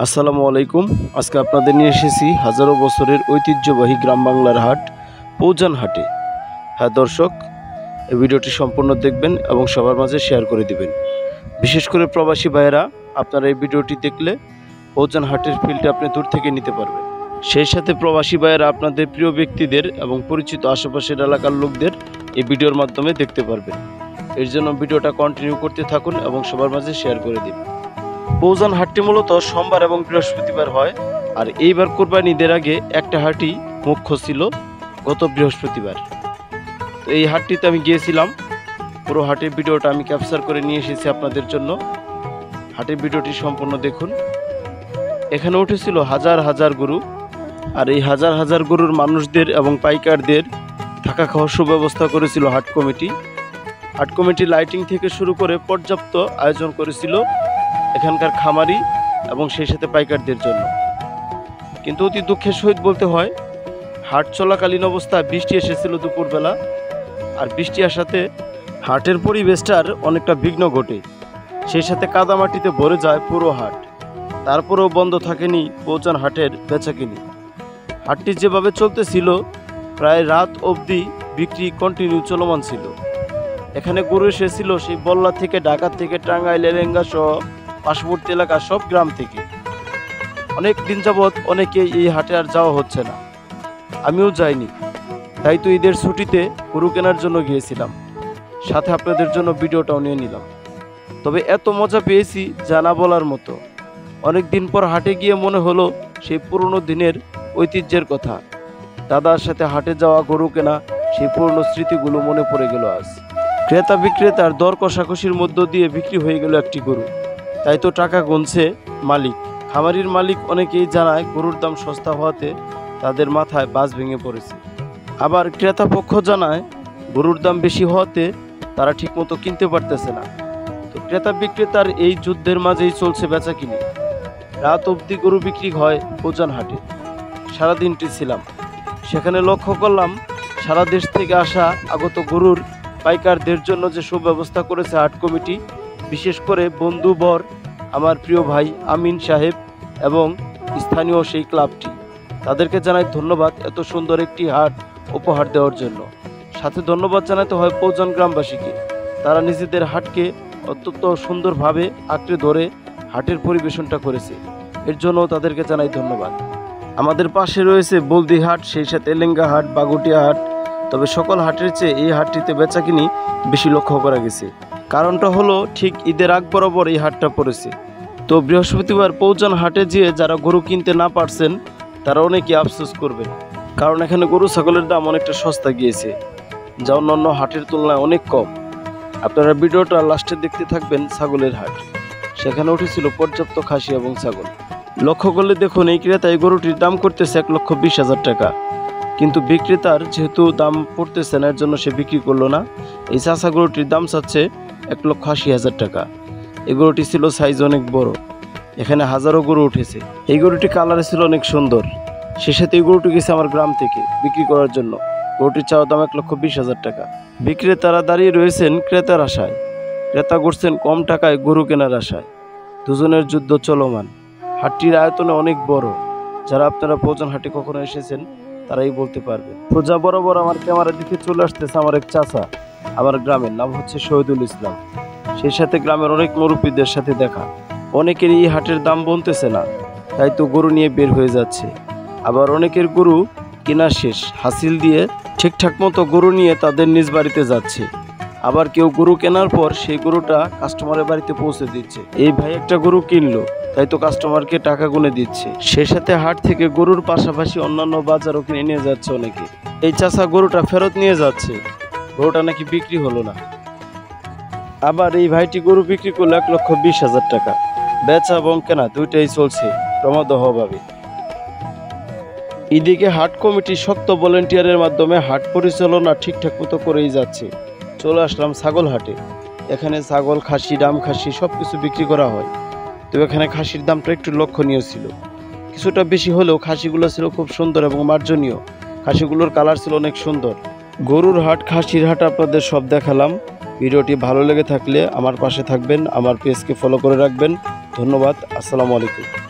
আসসালামু আলাইকুম। আজকে আপনাদের নিয়ে এসেছি হাজারো বছরের ঐতিহ্যবাহী গ্রাম বাংলার হাট পৌজান হাটে। হ্যাঁ দর্শক, এই ভিডিওটি সম্পূর্ণ দেখবেন এবং সবার মাঝে শেয়ার করে দিবেন। বিশেষ করে প্রবাসী ভাইয়েরা, আপনারা এই ভিডিওটি দেখলে পৌজান হাটের ফিলটা আপনি দূর থেকে নিতে পারবেন। সেই সাথে প্রবাসী ভাইয়েরা আপনাদের প্রিয় ব্যক্তিদের এবং পরিচিত আশেপাশের এলাকার লোকদের এই ভিডিওর মাধ্যমে দেখতে পারবেন। এর জন্য ভিডিওটা কন্টিনিউ করতে থাকুন এবং সবার মাঝে শেয়ার করে দিন। পৌজান হাটটি মূলত সোমবার এবং বৃহস্পতিবার হয়, আর এইবার কোরবানি ঈদের আগে একটা হাটই মুখ্য ছিল গত বৃহস্পতিবার। তো এই হাটটিতে আমি গিয়েছিলাম, পুরো হাটের ভিডিওটা আমি ক্যাপচার করে নিয়ে এসেছি আপনাদের জন্য। হাটের ভিডিওটি সম্পূর্ণ দেখুন। এখানে উঠেছিল হাজার হাজার গরু, আর এই হাজার হাজার গরুর মানুষদের এবং পাইকারদের থাকা খাওয়ার সুব্যবস্থা করেছিল হাট কমিটি। হাট কমিটি লাইটিং থেকে শুরু করে পর্যাপ্ত আয়োজন করেছিল এখানকার খামারি এবং সেই সাথে পাইকারদের জন্য। কিন্তু অতি দুঃখের সহিত বলতে হয়, হাট চলাকালীন অবস্থায় বৃষ্টি এসেছিল দুপুরবেলা, আর বৃষ্টি আসাতে হাটের পরিবেশটার অনেকটা বিঘ্ন ঘটে। সেই সাথে কাদামাটিতে ভরে যায় পুরো হাট। তারপরেও বন্ধ থাকেনি পৌজান হাটের বেচাকিনি। হাটটি যেভাবে চলতেছিল, প্রায় রাত অবধি বিক্রি কন্টিনিউ চলমান ছিল। এখানে গরু এসেছিল সেই বল্লা থেকে, ঢাকা থেকে, টাঙ্গাইল, এলেঙ্গা সহ পার্শ্ববর্তী এলাকা সব গ্রাম থেকে। অনেক দিন যাবৎ অনেকে এই হাটে আর যাওয়া হচ্ছে না, আমিও যাইনি। তাই তো ঈদের ছুটিতে গরু কেনার জন্য গিয়েছিলাম, সাথে আপনাদের জন্য ভিডিওটাও নিয়ে নিলাম। তবে এত মজা পেয়েছি যা না বলার মতো। অনেক দিন পর হাটে গিয়ে মনে হলো সেই পুরনো দিনের ঐতিহ্যের কথা। দাদার সাথে হাটে যাওয়া, গরু কেনা, সেই পুরনো স্মৃতিগুলো মনে পড়ে গেল আজ। ক্রেতা বিক্রেতার দর কষাকষির মধ্য দিয়ে বিক্রি হয়ে গেল একটি গরু। তাই তো টাকা গুনছে মালিক। খামারির মালিক অনেকেই জানায় গরুর দাম সস্তা হওয়াতে তাদের মাথায় বাজ ভেঙে পড়েছে। আবার ক্রেতা পক্ষ জানায় গরুর দাম বেশি হওয়াতে তারা ঠিকমতো কিনতে পারতেছে না। তো ক্রেতা বিক্রেতার এই যুদ্ধের মাঝেই চলছে বেচাকিনি। রাত অবধি গরু বিক্রি হয় পৌজান হাটে। সারাদিনটি ছিলাম সেখানে। লক্ষ্য করলাম সারা দেশ থেকে আসা আগত গরুর পাইকারদের জন্য যে সুব্যবস্থা করেছে হাট কমিটি, বিশেষ করে বন্ধুবর আমার প্রিয় ভাই আমিন সাহেব এবং স্থানীয় সেই ক্লাবটি, তাদেরকে জানাই ধন্যবাদ এত সুন্দর একটি হাট উপহার দেওয়ার জন্য। সাথে ধন্যবাদ জানাতে হয় পৌজান গ্রামবাসীকে। তারা নিজেদের হাটকে অত্যন্ত সুন্দরভাবে আঁকড়ে ধরে হাটের পরিবেশনটা করেছে, এর জন্য তাদেরকে জানাই ধন্যবাদ। আমাদের পাশে রয়েছে বলদি হাট, সেই সাথে এলেঙ্গা হাট, বাগুটিয়া হাট। তবে সকল হাটের চেয়ে এই হাটটিতে বেচাকিনি বেশি লক্ষ্য করা গেছে। কারণটা হলো ঠিক ঈদের আগ বরাবর এই হাটটা পড়েছে। তো বৃহস্পতিবার পৌজান হাটে যেয়ে যারা গরু কিনতে না পারছেন তারা অনেকে আফসোস করবেন, কারণ এখানে গরু ছাগলের দাম অনেকটা সস্তা গিয়েছে, যা অন্যান্য হাটের তুলনায় অনেক কম। আপনারা ভিডিওটা লাস্টে দেখতে থাকবেন। ছাগলের হাট, সেখানে উঠেছিল পর্যাপ্ত খাসি এবং ছাগল। লক্ষ্য করলে দেখুন, এই ক্রেতা এই গরুটির দাম করতেছে 1,20,000 টাকা, কিন্তু বিক্রেতার যেহেতু দাম পড়তেছে না, এর জন্য সে বিক্রি করলো না। এই চাষা গরুটির দাম চাচ্ছে 1,80,000 টাকা। এই গরুটি ছিল সাইজ অনেক বড়, এখানে হাজারো গরু উঠেছে। এই গরুটি কালারে ছিল অনেক সুন্দর। সে সাথে এই গরুটি গেছে আমার গ্রাম থেকে বিক্রি করার জন্য। গরুটির চাওয়া দাম 1,20,000 টাকা। বিক্রেতারা দাঁড়িয়ে রয়েছেন ক্রেতার আশায়, ক্রেতা করছেন কম টাকায় গরু কেনার আশায়। দুজনের যুদ্ধ চলমান। হাটটির আয়তনে অনেক বড়। যারা আপনারা পৌজান হাটে কখনো এসেছেন তারাই বলতে পারবেন। সোজা বরাবর আমার ক্যামেরা দিকে চলে আসতেছে আমার এক চাচা, আমার গ্রামের নাম হচ্ছে শহীদুল ইসলাম। সেই সাথে গ্রামের অনেক মুরব্বীদের সাথে দেখা। অনেকের এই হাটের দাম বলতেছে না, তাই তো গরু নিয়ে বের হয়ে যাচ্ছে। আবার অনেকের গরু কেনা শেষ, হাসিল দিয়ে ঠিকঠাক মতো গরু নিয়ে তাদের নিজ বাড়িতে যাচ্ছে। আবার কেউ গরু কেনার পর সেই গরুটা কাস্টমারের বাড়িতে পৌঁছে দিচ্ছে। এই ভাই একটা গরু কিনলো, তাই তো কাস্টমারকে টাকা গুনে দিচ্ছে। সেই সাথে হাট থেকে গরুর পাশাপাশি অন্যান্য বাজারও কিনে নিয়ে যাচ্ছে অনেকে। এই চাষা গরুটা ফেরত নিয়ে যাচ্ছে, গরুটা নাকি বিক্রি হলো না। আবার এই ভাইটি গরু বিক্রি করলো 1,20,000 টাকা। বেচা এবং কেনা দুইটাই চলছে ক্রমাগতভাবে। এদিকে হাট কমিটি শক্ত ভলেন্টিয়ারের মাধ্যমে হাট পরিচালনা ঠিকঠাক মতো করেই যাচ্ছে। চলে আসলাম ছাগল হাটে। এখানে ছাগল, খাসি, ডাম খাসি সব কিছু বিক্রি করা হয়। তবে এখানে খাসির দামটা একটু লক্ষণীয় ছিল, কিছুটা বেশি হলেও খাসিগুলো ছিল খুব সুন্দর এবং মার্জনীয়। খাসিগুলোর কালার ছিল অনেক সুন্দর। গরুর হাট, খাসির হাট আপনাদের সব দেখালাম। ভিডিওটি ভালো লেগে থাকলে আমার পাশে থাকবেন, আমার পেজকে ফলো করে রাখবেন। ধন্যবাদ। আসসালামু আলাইকুম।